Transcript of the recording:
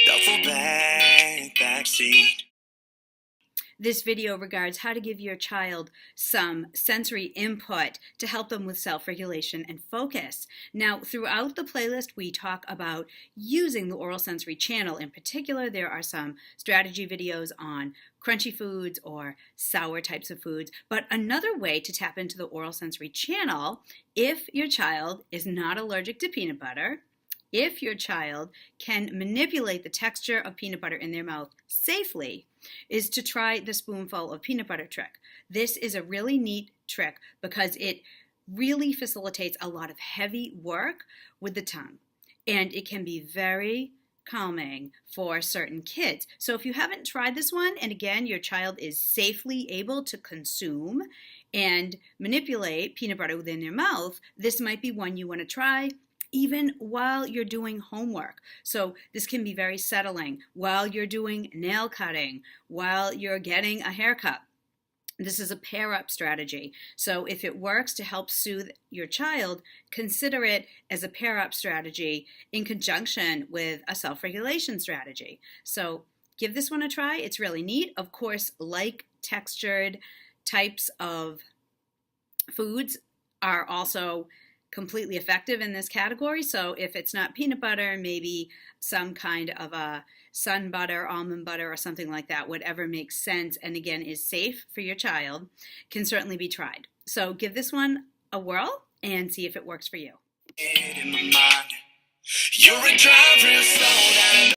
Duffel bag, backseat. This video regards how to give your child some sensory input to help them with self-regulation and focus. Now, throughout the playlist, we talk about using the oral sensory channel. In particular, there are some strategy videos on crunchy foods or sour types of foods. But another way to tap into the oral sensory channel, if your child is not allergic to peanut butter, if your child can manipulate the texture of peanut butter in their mouth safely, is to try the spoonful of peanut butter trick. This is a really neat trick because it really facilitates a lot of heavy work with the tongue, and it can be very calming for certain kids. So if you haven't tried this one, and again, your child is safely able to consume and manipulate peanut butter within their mouth, this might be one you want to try even while you're doing homework. So this can be very settling while you're doing nail cutting, while you're getting a haircut. This is a pair-up strategy. So if it works to help soothe your child, consider it as a pair-up strategy in conjunction with a self-regulation strategy. So give this one a try. It's really neat. Of course, like textured types of foods are also completely effective in this category. So if it's not peanut butter, maybe some kind of a sun butter, almond butter, or something like that, whatever makes sense and again is safe for your child, can certainly be tried. So give this one a whirl and see if it works for you. You're a driver, slow down.